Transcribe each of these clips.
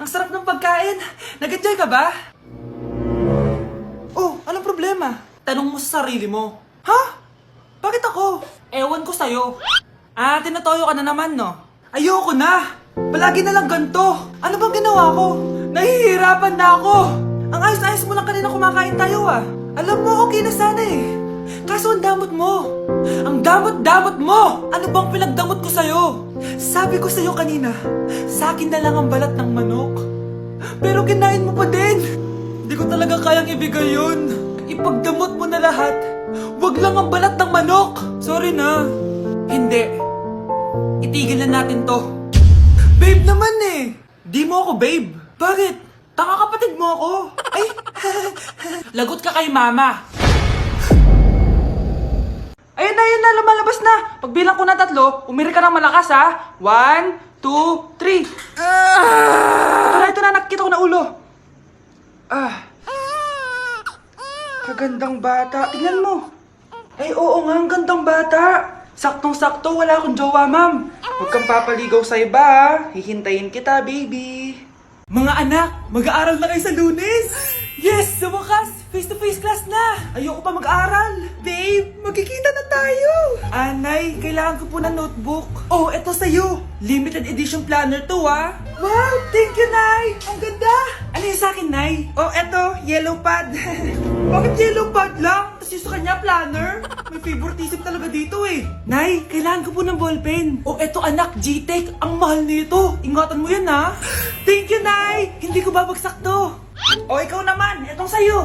Ang sarap ng pagkain. Nag-enjoy ka ba? Oh, anong problema? Tanong mo sa sarili mo. Ha? Bakit ako? Ewan ko sa'yo. Tinatoyo ka na naman, no? Ayoko na! Palagi na lang ganito. Ano bang ginawa ko? Nahihirapan na ako. Ang ayos-ayos mo lang kanina kumakain tayo, ah. Alam mo, okay na sana eh. Kaso ang damot mo. Ang damot-damot mo! Ano bang pinagdamot ko sa'yo? Sabi ko sa'yo kanina, sa akin na lang ang balat ng manok. Pero kinain mo pa din. Hindi ko talaga kayang ibigay yun. Ipagdamot mo na lahat. Wag lang ang balat ng manok. Sorry na. Hindi. Itigil na natin to. Babe naman eh. Di mo ako babe. Bakit? Taka kapatid mo ako. Ay, lagot ka kay mama. Ayun na, lumalabas na. Pagbilang ko na 3, umiri ka ng malakas ha. 1, 2, 3. Ito na, nakikita ko na ulo. Kagandang bata. Tingnan mo. Ay, oo nga, ang gandang bata. Saktong-sakto, wala akong jowa, ma'am. Huwag kang papaligaw sa iba, ha? Hihintayin kita, baby. Mga anak, mag-aaral na kayo sa Lunes. Yes, sa wakas, face-to-face class na. Ayoko pa mag-aaral. Babe, magkikita na tayo. Anay, kailangan ko po ng notebook. Oh, eto sa'yo. Limited edition planner to, ha? Wow, thank you, Nay. Ang ganda. Ano yung sa'kin, Nay? Oh, eto, yellow pad. Bakit yellow pad lang? Tapos yung sa kanya, planner? May favoritism talaga dito eh. Nay, kailangan ko po ng ballpen. Oh, eto anak, G-Tech. Ang mahal nito. Ingatan mo yan, ha? Thank you, Nay. Hindi ko babagsak to. O, ikaw naman. Etong sa'yo.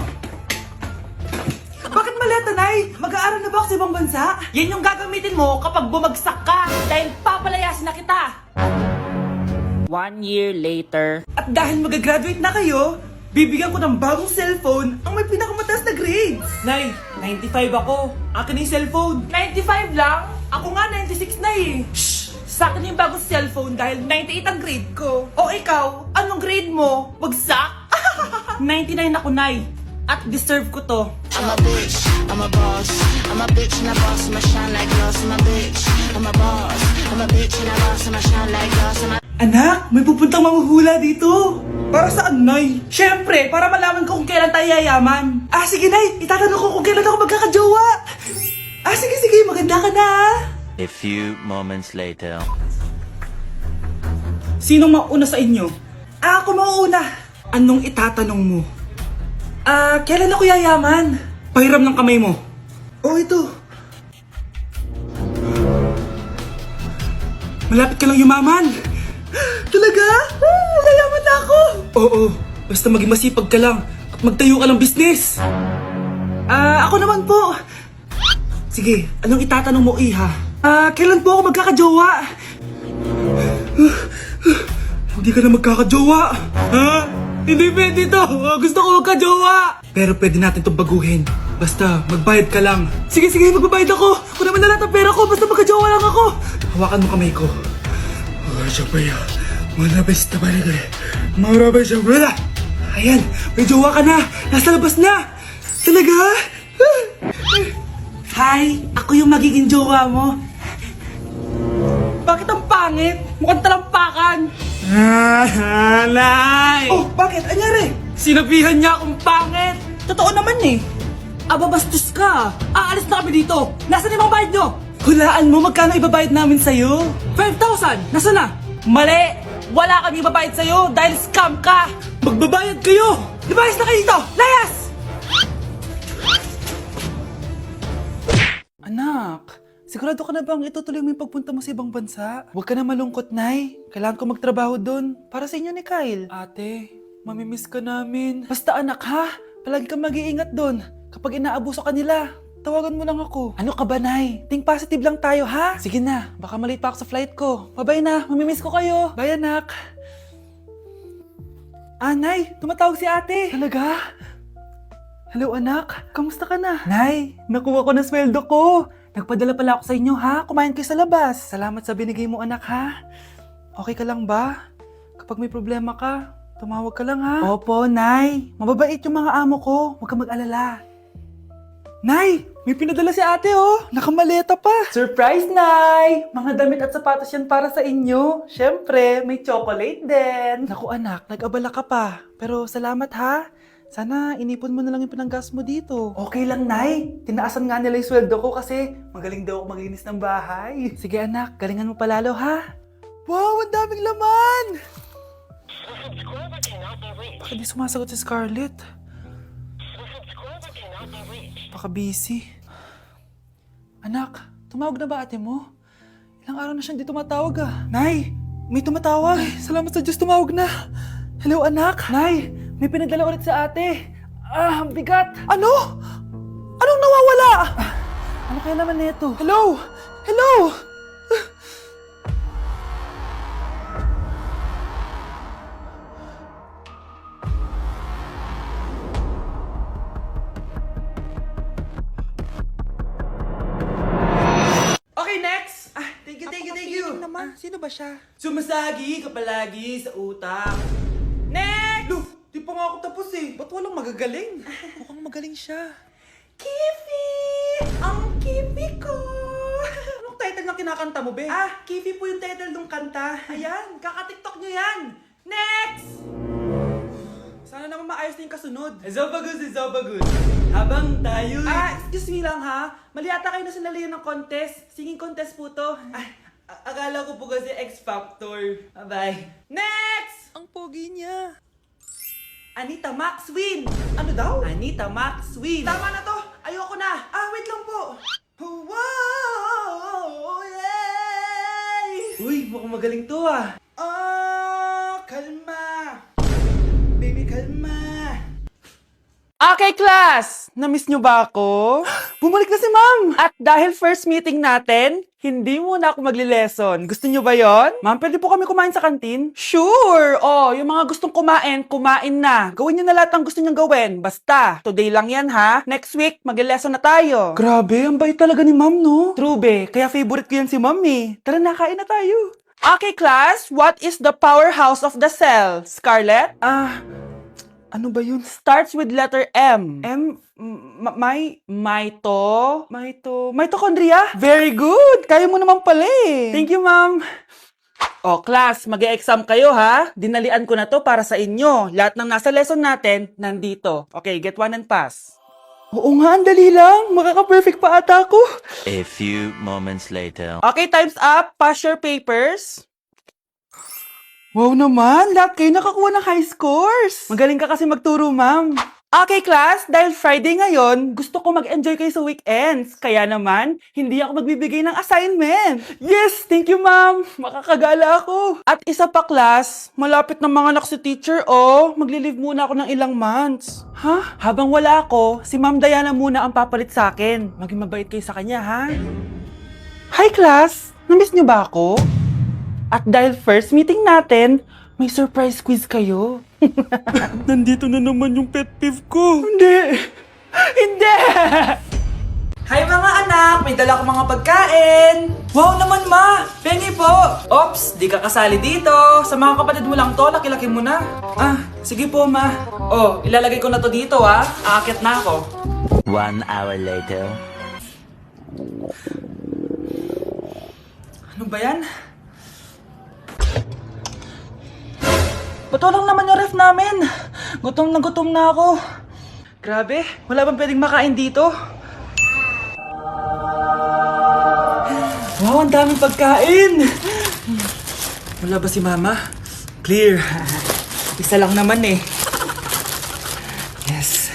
Bakit maleta, Nay? Mag-aaral na ba ako sa ibang bansa? Yan yung gagamitin mo kapag bumagsak ka. Dahil papalayasin na kita. 1 year later. At dahil mag-graduate na kayo, bibigyan ko ng bagong cellphone ang may pinakamataas na grades. Nay, 95 ako. Akin yung cellphone. 95 lang? Ako nga 96 na eh. Shh! Sa akin yung bagong cellphone dahil 98 ang grade ko. O ikaw, anong grade mo? Bagsak? 99 ako, Nay. At deserve ko to. I'm a bitch, I'm a boss. I'm a bitch and a boss, I'm a shine like glass. I'm a bitch, I'm a boss. I'm a bitch and a boss, I'm a shine like glass. Anak, may pupuntang manghuhula dito. Para saan, Nay? Siyempre, para malaman ko kung kailan tayo yayaman. Sige, Nay. Itatanong ko kung kailan ako magkakajowa. Sige. Maganda ka na, A few moments later. Sinong mauna sa inyo? Ako mauna. Anong itatanong mo? Kailan ako yayaman? Pahiram ng kamay mo. Oh, ito. Malapit ka lang yumaman. Talaga? Yayaman na ako. Oo, basta maging masipag ka lang at magtayo ka ng business. Ako naman po. Sige, anong itatanong mo, Iha? Kailan po ako magkakajowa? Hindi ka na magkakajowa. Ha? Hindi pwede to. Gusto ko magkajowa. Pero pwede natin itong baguhin. Basta, magbayad ka lang. Sige, magbabayad ako. Kung naman na lahat ang pera ko, basta magkajowa lang ako. Hawakan mo kamay ko. Ayan, may jowa ka na. Nasa labas na. Talaga? Hi, ako yung magiging jowa mo. Bakit ang pangit? Mukhang talampakan. Nay! Oh, bakit? Anyari? Sinabihan niya akong pangit. Totoo naman eh. Bastos ka. Aalis na kami dito. Nasaan yung mga bayad nyo? Hulaan mo magkano ibabayad namin sa'yo. 5,000! Nasaan na? Mali! Wala kami ibabayad sa'yo dahil scam ka. Magbabayad kayo! Lumayas na kayo dito! Layas! Anak, sigurado ka na bang itutuloy mo yung pagpunta mo sa ibang bansa? Huwag ka na malungkot, Nay. Kailangan ko magtrabaho doon para sa inyo ni Kyle. Ate, mamimiss ka namin. Basta anak ha, palagi kang mag-iingat doon. Kapag inaabuso ka nila, tawagan mo lang ako. Ano ka ba, Nay? Think positive lang tayo, ha? Sige na, baka malate pa ako sa flight ko. Bye-bye na, mamimiss ko kayo. Bye, anak. Nay, tumatawag si ate. Talaga? Hello, anak. Kamusta ka na? Nay, nakuha ko na sweldo ko. Nagpadala pala ako sa inyo, ha? Kumain kayo sa labas. Salamat sa binigay mo, anak, ha? Okay ka lang ba? Kapag may problema ka, tumawag ka lang, ha? Opo, Nay. Mababait yung mga amo ko. Huwag kang mag-alala. Nay, may pinadala si ate oh. Nakamaleta pa. Surprise, Nay! Mga damit at sapatos yan para sa inyo. Siyempre, may chocolate din. Naku anak, nag-abala ka pa. Pero salamat ha. Sana inipon mo na lang yung pinanggas mo dito. Okay lang, Nay. Tinaasan nga nila yung sweldo ko kasi magaling daw ako maglinis ng bahay. Sige anak, galingan mo palalo ha. Wow, ang daming laman! Bakit di sumasagot si Scarlett? Baka busy. Anak, tumawag na ba ate mo? Ilang araw na siyang di tumatawag ah. Nay, may tumatawag. Ay, salamat sa Diyos, tumawag na. Hello anak. Nay, may pinadala ulit sa ate. Ah, ang bigat. Ano? Anong nawawala? Ano kaya naman nito? Hello? Hello? Okay, next! Ah, thank you. Naman, sino ba siya? Sumasagi ka palagi sa utak. Next! Lo, di pa nga ako tapos eh. Ba't walang magagaling? Mukhang magaling siya. Kifi! Ang Kifi ko! Anong title ng kinakanta mo, be? Ah, Kifi po yung title ng kanta. Ayan, kaka-tiktok nyo yan. Next! Sana naman maayos na yung kasunod. Zobagood. Habang tayo... Ah, excuse me lang ha. Mali ata kayo na sinalihan ng contest. Singing contest po to. Ay, akala ko po kasi X Factor. Bye-bye. Next! Ang pogi niya. Anita Max win. Ano daw? Anita Max win. Tama na to. Ayoko na. Ah, wait lang po. Wow! Yay! Uy, mukhang magaling to ah. Oh, kalma. Baby, kalma. Okay, class! Na-miss nyo ba ako? Bumalik na si ma'am! At dahil first meeting natin, hindi muna ako magli-lesson. Gusto nyo ba yon? Ma'am, pwede po kami kumain sa kantin? Sure! Oh, yung mga gustong kumain, kumain na. Gawin nyo na lahat ng gusto nyong gawin. Basta, today lang yan ha. Next week, magli-lesson na tayo. Grabe, ang bait talaga ni ma'am, no? True, be. Kaya favorite ko yan si ma'am eh. Tara na, kain na tayo. Okay, class. What is the powerhouse of the cell? Scarlett? Ano ba yun? Starts with letter M. Mitochondria? Very good! Kaya mo naman pala eh. Thank you, ma'am. Oh, class, mag-e-exam kayo ha. Dinalian ko na to para sa inyo. Lahat ng nasa lesson natin, nandito. Okay, get one and pass. Oo nga, ang dali lang. Makaka-perfect pa ata ako. A few moments later. Okay, time's up. Pass your papers. Wow naman, lahat kayo nakakuha ng high scores. Magaling ka kasi magturo, ma'am. Okay, class, dahil Friday ngayon, gusto ko mag-enjoy kayo sa weekends. Kaya naman, hindi ako magbibigay ng assignment. Yes, thank you, ma'am. Makakagala ako. At isa pa, class, malapit na mga anak si teacher, oh. Magli-leave muna ako ng ilang months. Ha? Habang wala ako, si Ma'am Diana muna ang papalit sa akin. Maging mabait kayo sa kanya, ha? Hi, class. Namiss niyo ba ako? At dahil first meeting natin, may surprise quiz kayo. Nandito na naman yung pet peeve ko. Hindi! Hi mga anak! May dala ko mga pagkain! Wow naman ma! Pengi po! Ops! Di ka kasali dito! Sa mga kapatid mo lang to, laki-laki mo na. Ah, sige po ma. Oh, ilalagay ko na to dito ah. Aakit na ako. 1 hour later. Ano ba yan? Ba't walang naman yung ref namin? Gutom na ako. Grabe, wala bang pwedeng makain dito? Wow, ang daming pagkain! Wala ba si Mama? Clear. Isa lang naman eh. Yes.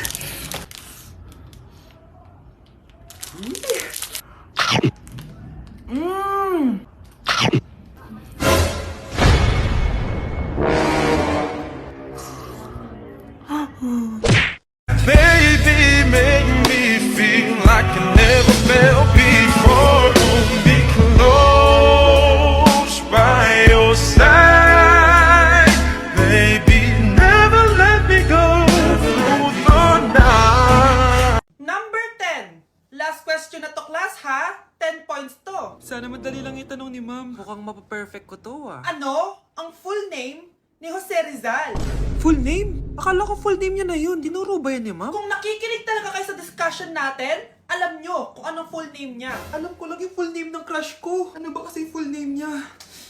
Baby, make me feel like I never felt before. Hold me close by your side. Baby, never let me go through the night. Number 10. Last question na to, class, ha? 10 points to. Sana madali lang itanong ni ma'am. Mukhang mapaperfect ko to, ah. Ano? Ang full name ni Jose Rizal. Full name? Akala ko full name niya na yun. Dinuro ba yan ni ma'am? Kung nakikinig talaga kayo sa discussion natin, alam nyo kung anong full name niya. Alam ko lang yung full name ng crush ko. Ano ba kasi yung full name niya?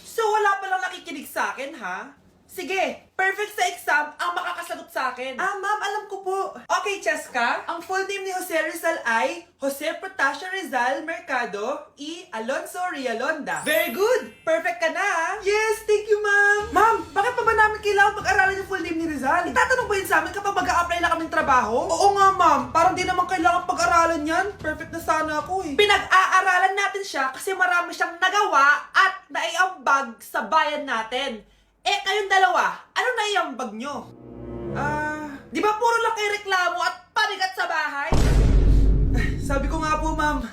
So wala palang nakikinig sa akin, ha? Sige, perfect sa exam ang makakasagot sa akin. Ah, ma'am, alam ko po. Okay, Cheska, ang full name ni Jose Rizal ay Jose Protasio Rizal Mercado y Alonso Rialonda. Very good! Perfect ka na, ha? Yes, thank you, ma'am. Ma'am, bakit pa ba namin kailangan pag-aralan yung full name ni Rizal? Itatanong ba yun sa amin kapag mag-a-apply na kaming trabaho? Oo nga, ma'am. Parang di naman kailangan pag-aralan yan. Perfect na sana ako, eh. Pinag-aaralan natin siya kasi marami siyang nagawa at naiambag sa bayan natin. Eh, kayong dalawa, ano naiambag nyo? Di ba puro lang kayo reklamo at panigat sa bahay? Sabi ko nga po, ma'am,